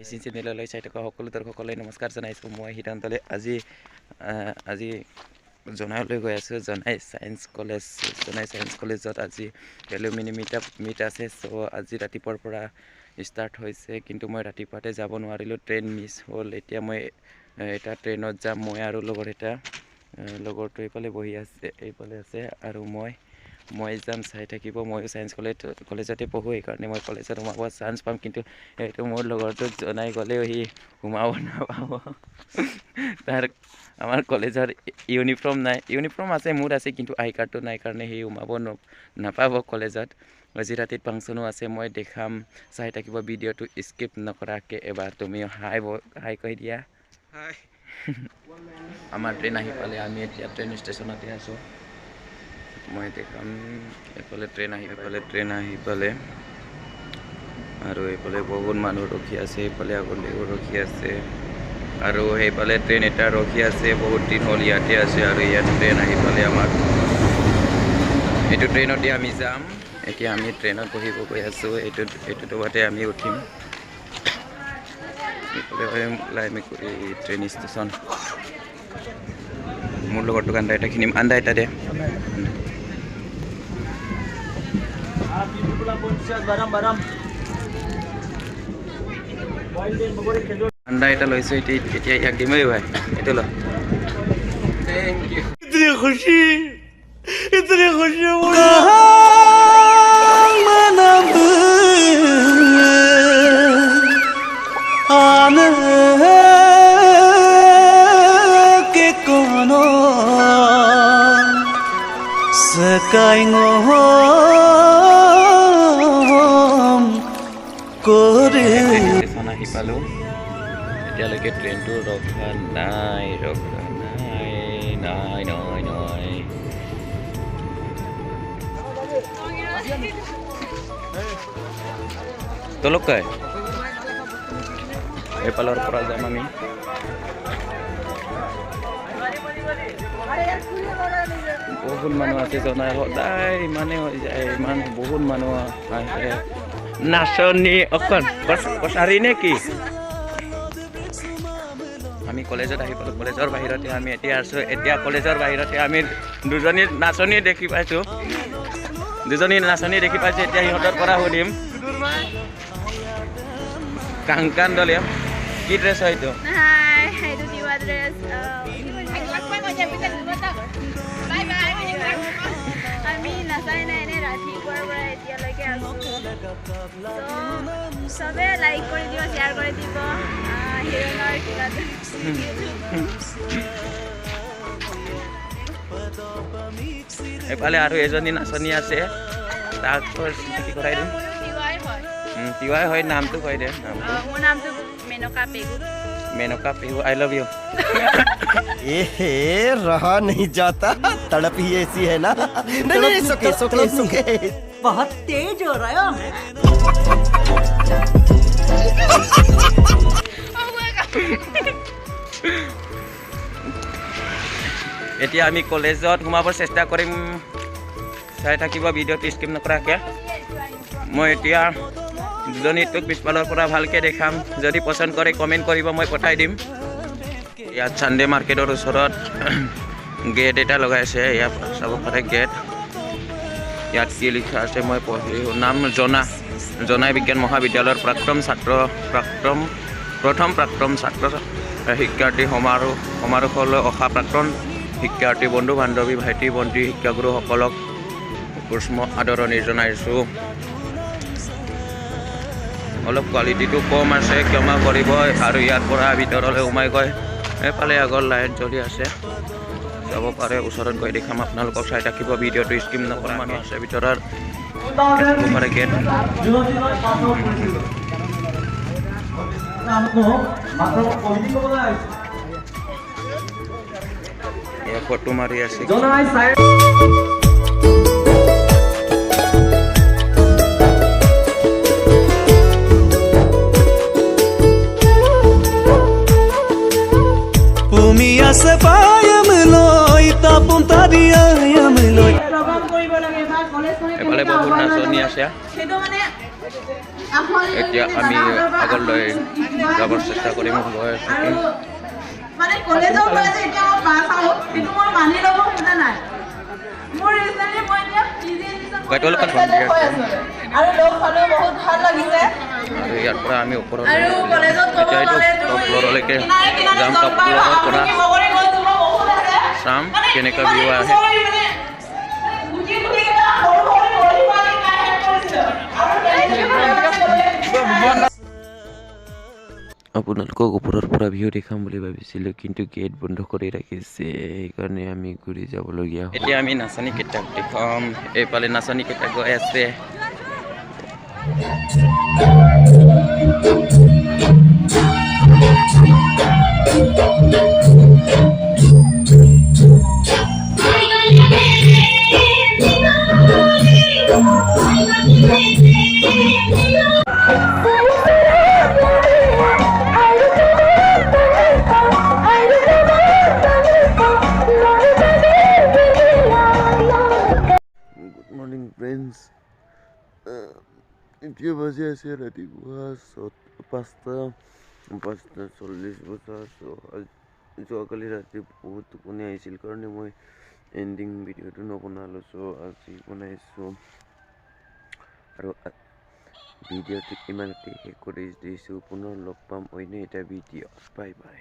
এচিন চেনেললৈ চাই থকা সকলো দৰ্শকলৈ নমস্কাৰ জনাইছোঁ। মই হীৰান্তলে আজি জনাইলৈ গৈ আছোঁ। জনাই চায়েন্স কলেজত আজি এলুমিনি মিট আছে। চ' আজি ৰাতিপুৱাৰ পৰা ষ্টাৰ্ট হৈছে, কিন্তু মই ৰাতিপুৱাতে যাব নোৱাৰিলোঁ, ট্ৰেইন মিছ হ'ল। এতিয়া মই এটা ট্ৰেইনত যাম। মই আৰু লগৰটো এইফালে বহি আছে, এইফালে আছে, আৰু মই যাম। চাই থাকিব। ময়ো চায়েন্স কলেজতে পঢ়োঁ, সেইকাৰণে মই কলেজত সোমাব চান্স পাম, কিন্তু এইটো মোৰ লগৰটো জনাই গ'লেও সি সোমাব নাপাব। আমাৰ কলেজৰ ইউনিফৰ্ম নাই। ইউনিফৰ্ম আছে, মোৰ আছে, কিন্তু আই কাৰ্ডটো নাই কাৰণে সি সোমাব নাপাব কলেজত। আজি ৰাতিত ফাংচনো আছে, মই দেখাম, চাই থাকিব ভিডিঅ'টো স্কিপ নকৰাকৈ। এবাৰ তুমিও হাই কৈ দিয়া। আমাৰ ট্ৰেইন আহি পালে, আমি এতিয়া ট্ৰেইন ষ্টেচনতে আছোঁ। মই দেখাম, এইফালে ট্ৰেইন আহি পালে, আৰু এইফালে বহুত মানুহ ৰখি আছে, এইফালে আগলৈও ৰখি আছে, আৰু সেইফালে ট্ৰেইন এটা ৰখি আছে। বহুত দিন হ'ল ইয়াতে আছে, আৰু ইয়াত ট্ৰেইন আহি পালে আমাৰ। এইটো ট্ৰেইনতে আমি যাম। এতিয়া আমি ট্ৰেইনত বহিব গৈ আছোঁ। এইটো ডবাতে আমি উঠিম। এইফালে ট্ৰেইন ষ্টেচন। মোৰ লগৰটোক আন্দা এটা কিনিম। আন্দা এটা দে। আন্দা এটা লৈছোঁ, এতিয়া ইয়াক দিমেই ভাই। এইটো ল। इतनी खुशी आने के कोनो सकाइंगो करे ষ্টেচন আহি পালোঁ। এতিয়ালৈকে ট্ৰেইনটো ৰখা নাই। তলক কাই এইফালৰ পৰা যাম আমি। বহুত মানুহ আছে, জনাই সদায় ইমানে হৈ যায়, বহুত মানুহ আহে। নাচনী অকণ কছাৰী নে কি? আমি কলেজত আহি পালোঁ। কলেজৰ বাহিৰতে আমি এতিয়া আছোঁ। এতিয়া কলেজৰ বাহিৰতে আমি দুজনী নাচনী দেখি পাইছোঁ। এতিয়া সিহঁতৰ পৰা সুধিম। কাংকান দলীয় কি ড্ৰেছ হয় এইটো? আমি নাচাই নাই এনে ৰাতিপুৱাৰ পৰা এতিয়ালৈকে আছোঁ। চবে লাইক কৰি দিব, শ্বেয়াৰ কৰি দিব। হিৰ'ইনৰ কিবাটো এইফালে আৰু এজনী নাচনী আছে, তাক চিনাকি কৰাই দিম। তিৱাই হয়, নামটো কৈ দে। মোৰ নামটো Menaka Pegu. Menaka Pegu, I love you. रहा नहीं जाता, तड़प ही ऐसी है ना। नहीं, सुके बहुत तेज हो रहा है। এতিয়া আমি কলেজত সোমাবৰ চেষ্টা কৰিম। চাই থাকিব ভিডিঅ'টো স্কিপ নকৰাকৈ। মই এতিয়া দুজনীটোক পিছফালৰ পৰা ভালকৈ দেখাম। যদি পচন্দ কৰে কমেণ্ট কৰিব, মই পঠাই দিম। ইয়াত চানডে মাৰ্কেটৰ ওচৰত গেট এটা লগাইছে, ইয়াত চাব পাৰে গেট। ইয়াত কি লিখা আছে মই পঢ়ি। নাম জনাই বিজ্ঞান মহাবিদ্যালয়ৰ প্ৰথম প্ৰাক্তন ছাত্ৰ শিক্ষাৰ্থী সমাৰোহলৈ অহা প্ৰাক্তন শিক্ষাৰ্থী, বন্ধু বান্ধৱী, ভাইটি ভণ্টি, শিক্ষাগুৰুসকলক উষ্ম আদৰণি জনাইছোঁ। অলপ কোৱালিটিটো কম আছে, ক্ষমা কৰিব। আৰু ইয়াৰ পৰা ভিতৰলৈ সোমাই গৈ এইফালে আগৰ লাইট জ্বলি আছে, যাব পাৰে। ওচৰত গৈ দেখাম আপোনালোকক। চাই থাকিব ভিডিঅ'টো স্কিপ নকৰা। মানুহ আছে ভিতৰত, যাব পাৰে গেট। ফটো মাৰি আছে। এফালে বহুত নাচনী আছে। এতিয়া আমি আগলৈ যাবৰ চেষ্টা কৰিম গৈ থাকিম মানে কলেজত গৈ যে এতিয়া মই পাছ আহোঁ কিন্তু মই মানি ল'ব খোজা নাই মোৰ ৰিজেণ্টলি মই এতিয়া পিজি এডমিশ্যন গাইটো অলপমান সন্ধিয়া আৰু লগ পালেও বহুত ভাল লাগিছে আৰু ইয়াৰ পৰা আমি ওপৰত আৰু কলেজত ক'ব এতিয়া এইটো গ'লে টপ ফ্ল'ৰলৈকে কিনাৰে কিনাৰে যাম লগ টপ পাই ফ্ল'ৰৰ পৰা আপুনি মগৰি গৈছোঁ বহুত আছে চাম কেনেকুৱা ভিউ আহে গুটি গুটি কেইটা সৰু সৰু গলি পানী খাই কৰিছিলোঁ আৰু আপোনালোকক ওপৰৰ পৰা ভিউ দেখাম বুলি ভাবিছিলোঁ কিন্তু গেট বন্ধ কৰি ৰাখিছে সেইকাৰণে আমি ঘূৰি যাবলগীয়া হ'ল এতিয়া আমি নাচনীকেইটাক দেখাম এইফালে নাচনীকেইটা গৈ আছে Good morning friends এতিয়া বাজি আছে ৰাতিপুৱা 5:40 যোৱাকালি ৰাতি বহুত টোপনি আহিছিল কাৰণে মই এণ্ডিং ভিডিঅ'টো নবনালোঁ আজি বনাইছোঁ আৰু ভিডিঅ'টো ইমানতে শেষ কৰি দিছোঁ পুনৰ লগ পাম অন্য এটা ভিডিঅ' বাই বাই